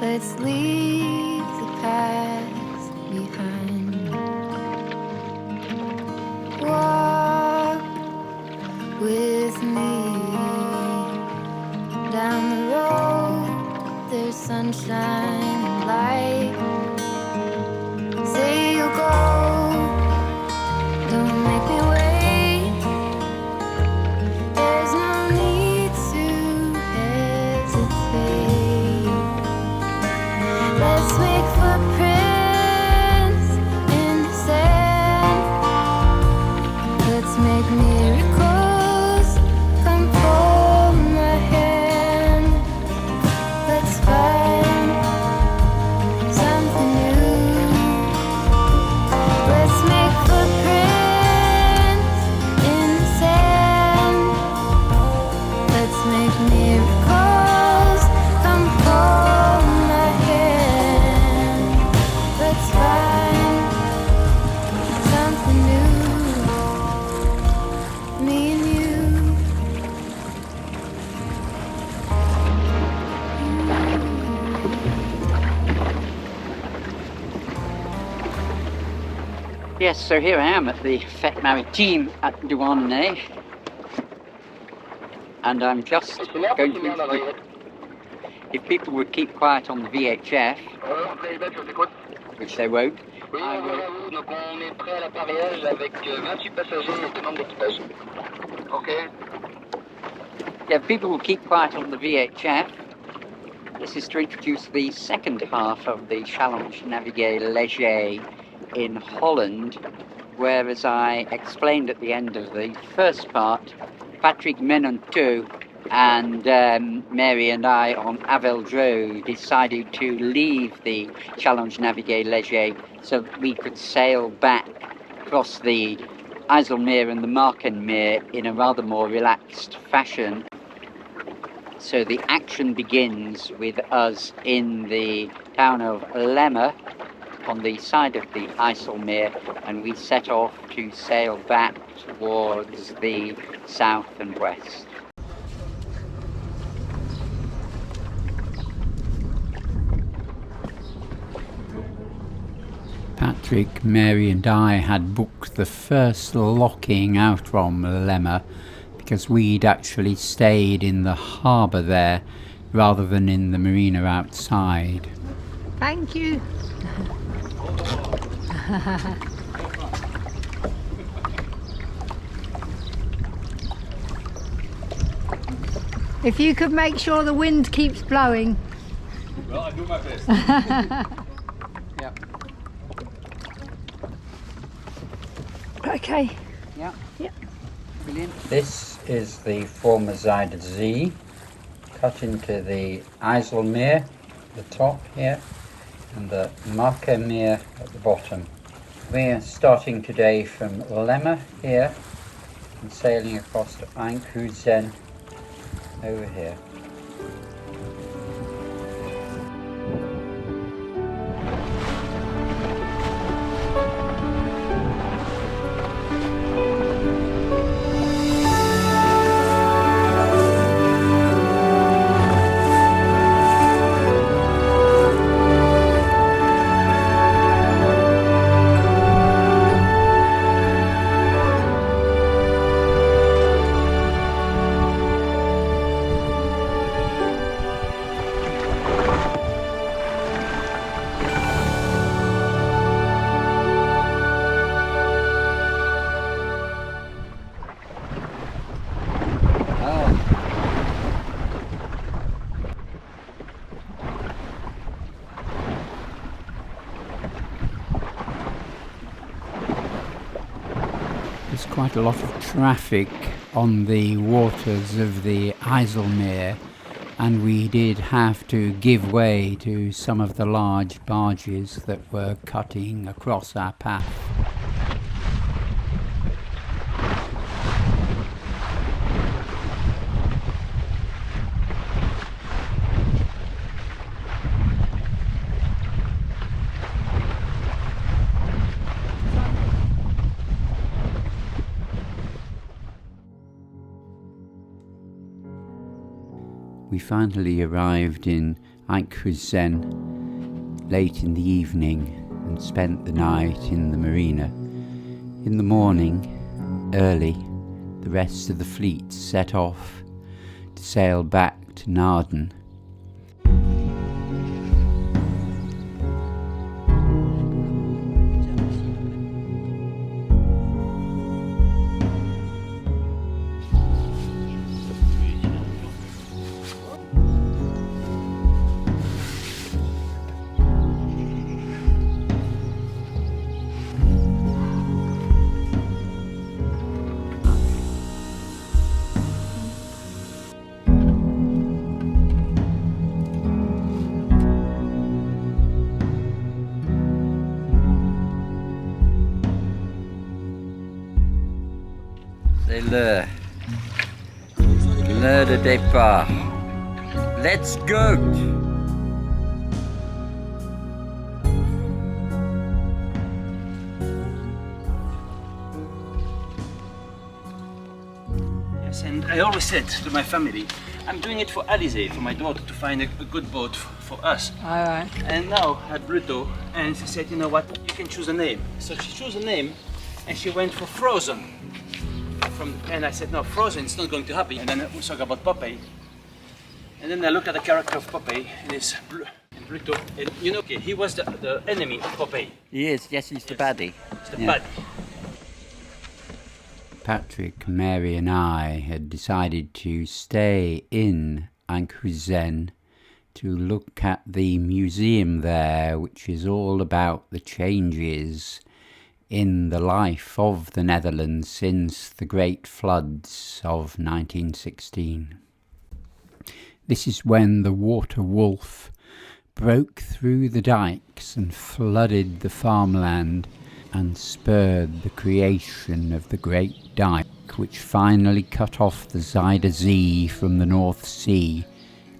Let's leave the past behind. Walk with me down the road. There's sunshine and light. Say you'll go, don't make me wait. There's no need to hesitate. Let's make footprints in the sand. Let's make miracles. Come hold my hand. Let's find something new. Let's make footprints in the sand. Let's make miracles. Come hold my hand. Let's find something new. Me and you. Yes, so here I am at the Fête Maritime at Douarnenez, and I'm just going to introduce. If people would keep quiet on the VHF, which they won't, I will. Donc on est prêt à l'appareillage avec 28 passagers et 2 membres d'équipage. Ok. Yeah, if people will keep quiet on the VHF. This is to introduce the second half of the Challenge Naviguer Léger in Holland, where, as I explained at the end of the first part, Patrick Menonteau and Mary and I on Avel Dro decided to leave the Challenge Naviguer Léger so that we could sail back across the Ijsselmeer and the Markenmeer in a rather more relaxed fashion. So the action begins with us in the town of Lemmer on the side of the Ijsselmeer, and we set off to sail back towards the south and west. Patrick, Mary and I had booked the first locking out from Lemmer because we'd actually stayed in the harbour there rather than in the marina outside. Thank you. If you could make sure the wind keeps blowing. Well, I do my best. Yeah. Okay. Yeah. Yeah. Brilliant. This is the former Zuiderzee, cut into the Ijsselmeer, the top here, and the Markenmeer at the bottom. We are starting today from Lemmer here and sailing across to Enkhuizen over here. There's quite a lot of traffic on the waters of the Ijsselmeer, and we did have to give way to some of the large barges that were cutting across our path. We finally arrived in Enkhuizen late in the evening and spent the night in the marina. In the morning, early, the rest of the fleet set off to sail back to Naarden. C'est l'heure de départ. Let's go! Yes, and I always said to my family, I'm doing it for Alizé, for my daughter, to find a good boat for us. Alright. And now at Brutto, and she said, you know what, you can choose a name. So she chose a name, and she went for Frozen. And I said, no, Frozen, it's not going to happen. And then we talk about Popeye. And then I look at the character of Popeye, and it's Brutto. And you know, okay, he was the enemy of Popeye. He is, yes, he's the baddie. It's the baddie. Patrick, Mary and I had decided to stay in Enkhuizen to look at the museum there, which is all about the changes in the life of the Netherlands since the great floods of 1916. This is when the Waterwolf broke through the dikes and flooded the farmland and spurred the creation of the Great Dyke, which finally cut off the Zuiderzee from the North Sea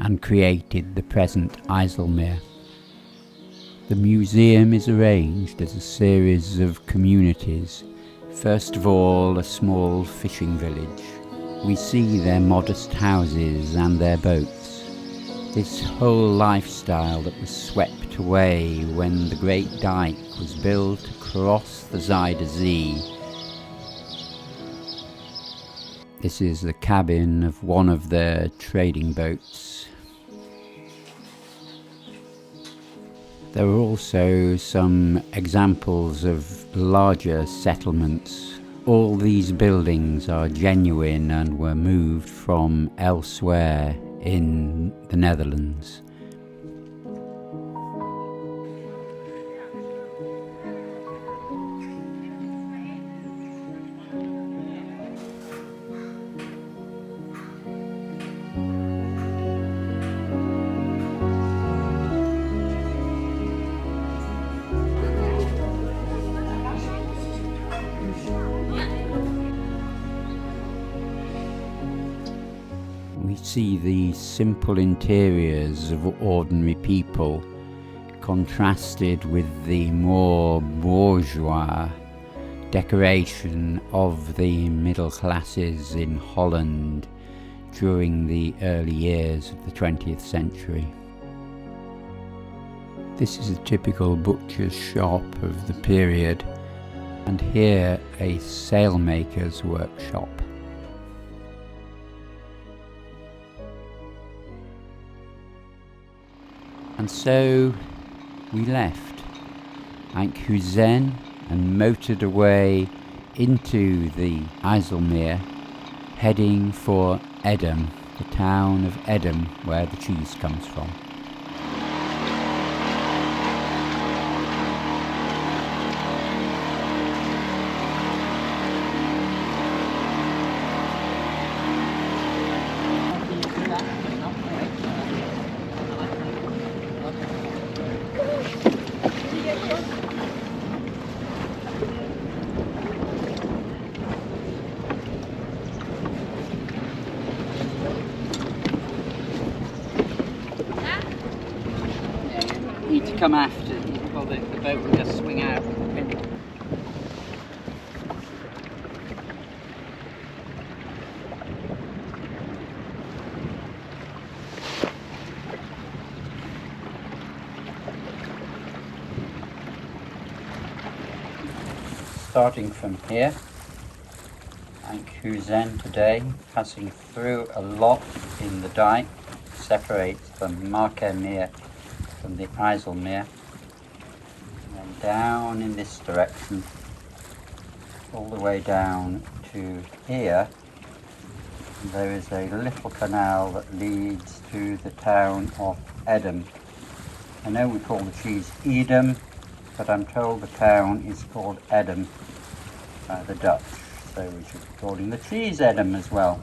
and created the present Ijsselmeer. The museum is arranged as a series of communities. First of all, a small fishing village. We see their modest houses and their boats. This whole lifestyle that was swept away when the Great Dyke was built across the Zuiderzee. This is the cabin of one of their trading boats. There are also some examples of larger settlements. All these buildings are genuine and were moved from elsewhere in the Netherlands. We see the simple interiors of ordinary people contrasted with the more bourgeois decoration of the middle classes in Holland during the early years of the 20th century. This is a typical butcher's shop of the period, and here a sailmaker's workshop. And so we left Enkhuizen and motored away into the Ijsselmeer, heading for Edam, the town of Edam where the cheese comes from. Need to come after, or the boat will just swing out. starting from here, Enkhuizen today, passing through a lock in the dike, separates the Waterwolf from the Ijsselmeer, and then down in this direction, all the way down to here. There is a little canal that leads to the town of Edam. I know we call the cheese Edam, but I'm told the town is called Edam by the Dutch, so we should be calling the cheese Edam as well.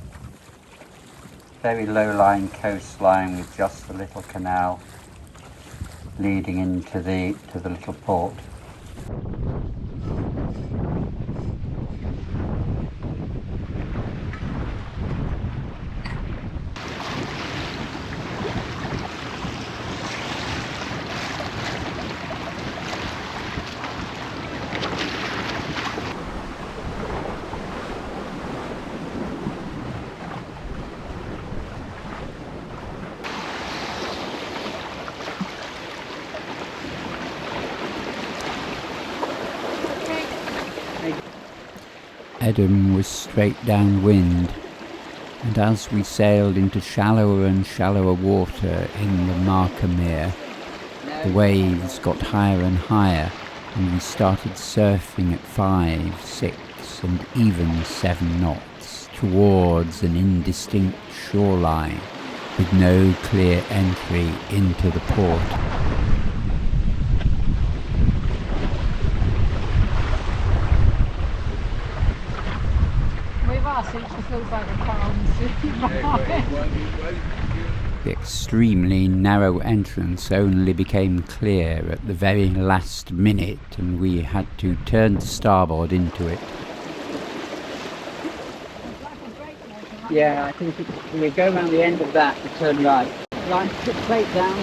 Very low-lying coastline with just a little canal leading into the little port. Edam was straight downwind, and as we sailed into shallower and shallower water in the Waterwolf, the waves got higher and higher, and we started surfing at 5, 6 and even 7 knots towards an indistinct shoreline with no clear entry into the port. It just looks like a calm sea. The extremely narrow entrance only became clear at the very last minute, and we had to turn to starboard into it. Yeah, I think we go around the end of that and turn right. Right, put the plate down.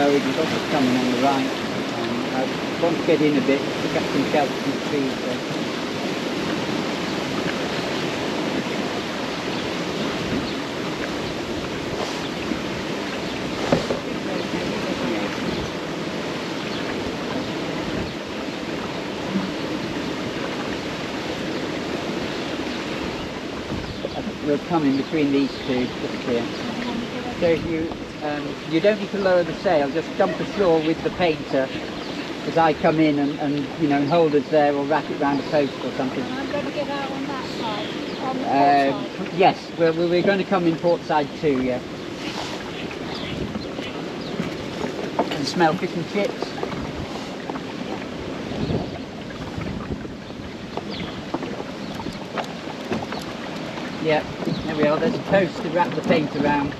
We can got it coming on the right. I want to get in a bit to get some shelter from the trees there. We'll come in between these two just here. So if you don't need to lower the sail, just jump ashore with the painter as I come in and you know, hold us there or wrap it round a post or something. And I'm going to get out on that side, on the port side. Yes, we're going to come in port side too, yeah. And smell fish and chips. Yeah, there we are, there's a post to wrap the paint around.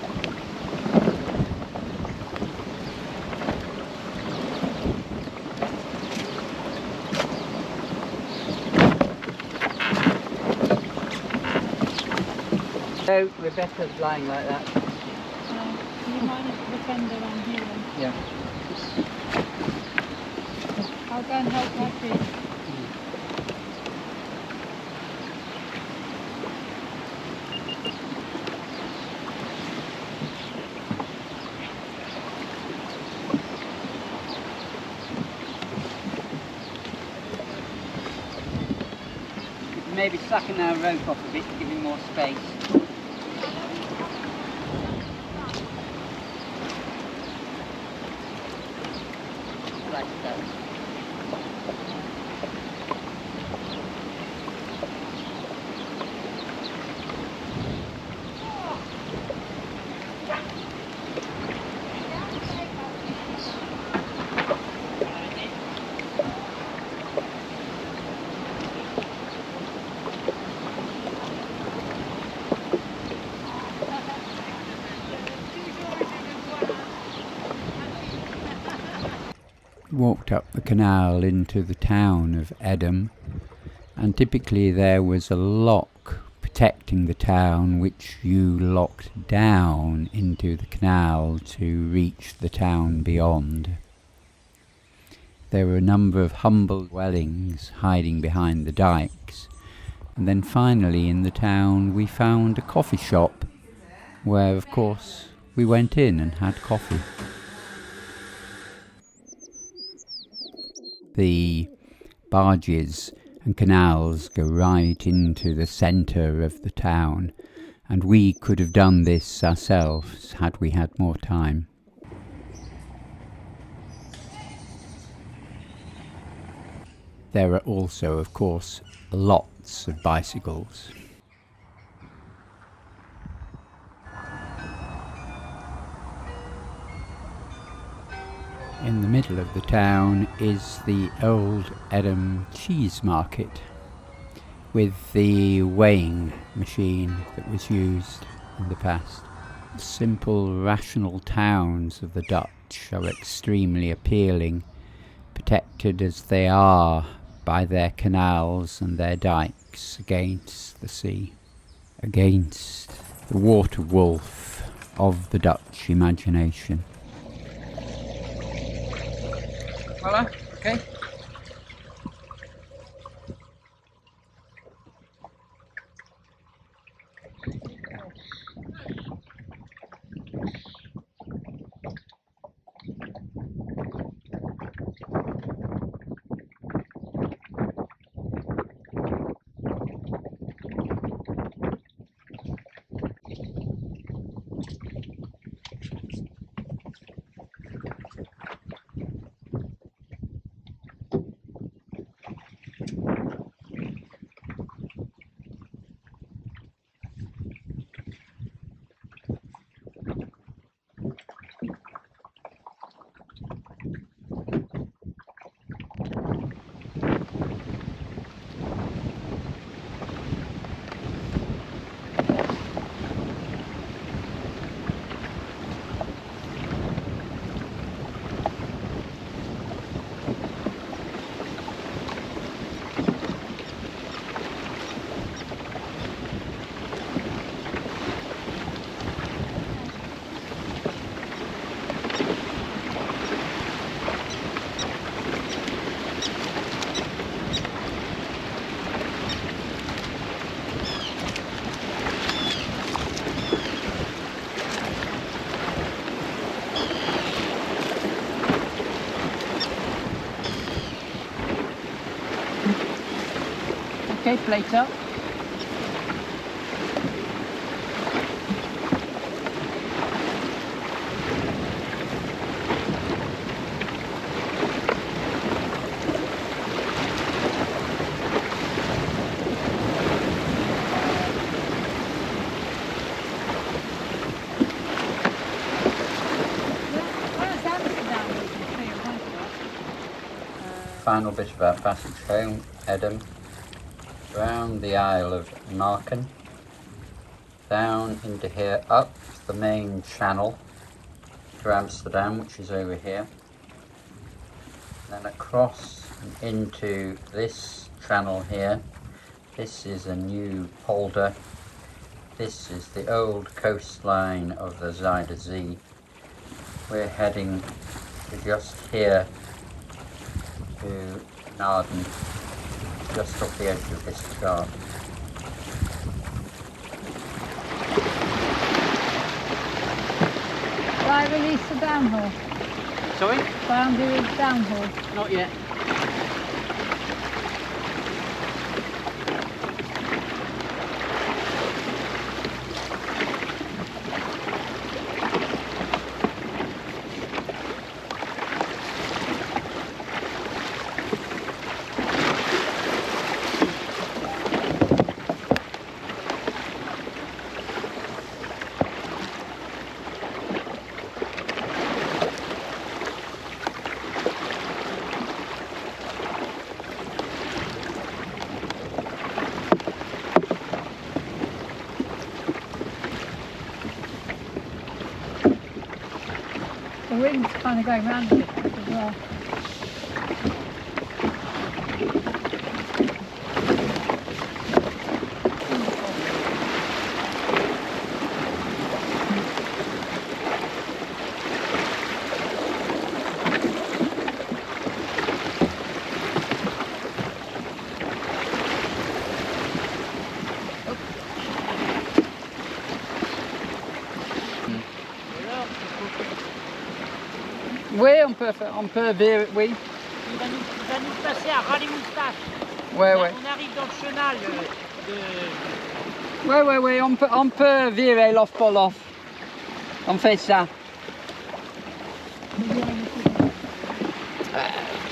So we're better lying like that. Do you mind if the fender on here then? Yeah. I'll go and help my feet. Maybe slacken our rope off a bit to give him more space. Like that. Walked up the canal into the town of Edam, and typically there was a lock protecting the town which you locked down into the canal to reach the town beyond. There were a number of humble dwellings hiding behind the dikes, and then finally in the town we found a coffee shop where of course we went in and had coffee. The barges and canals go right into the centre of the town, and we could have done this ourselves had we had more time. There are also, of course, lots of bicycles. In the middle of the town is the old Edam cheese market with the weighing machine that was used in the past. The simple, rational towns of the Dutch are extremely appealing, protected as they are by their canals and their dikes against the sea, against the Waterwolf of the Dutch imagination. Voila, okay. Okay, plate up. Final bit of our passage home, Edam, round the Isle of Naarden, down into here, up the main channel to Amsterdam, which is over here, then across and into this channel here. This is a new polder. This is the old coastline of the Zuiderzee. We're heading to just here to Naarden, just off the edge of this chart. Do I release the downhaul? Sorry? Do I undo the downhaul? Not yet. The wind's kind of going round a bit as well. Oui, on peut virer, oui. Il va nous passer à ras les moustaches. Ouais, On ouais. on arrive dans le chenal de... Ouais, ouais, ouais, on peut virer l'off pour l'off. On fait ça.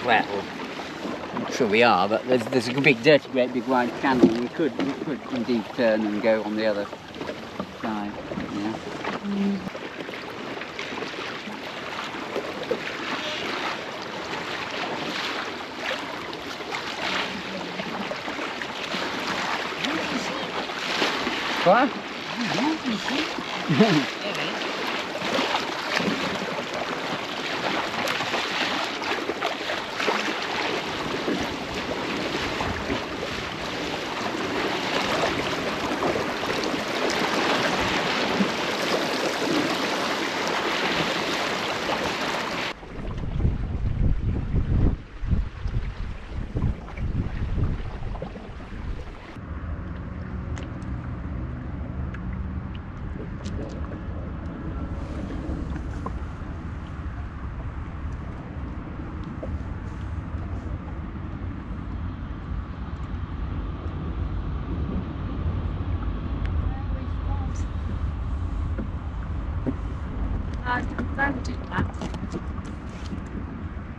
Well, I'm sure we are, but there's a big, dirty, great big wide channel. We could indeed turn and go on the other side. Yeah. Quoi?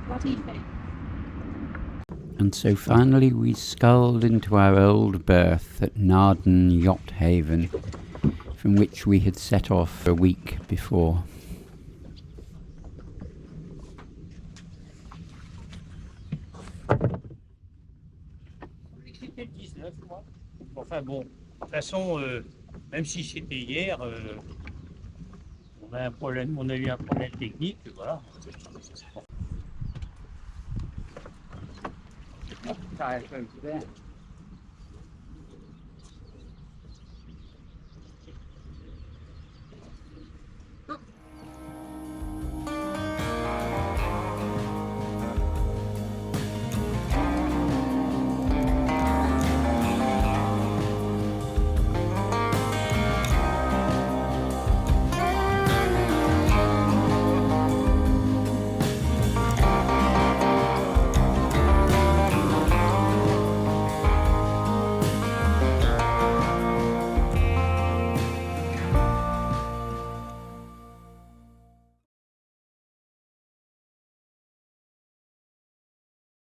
What do you think? And so finally we sculled into our old berth at Naarden Yacht Haven, from which we had set off a week before. C'était le 19, moi. Enfin bon, de toute façon, même si c'était hier, on a eu un problème technique, voilà. Tire close there.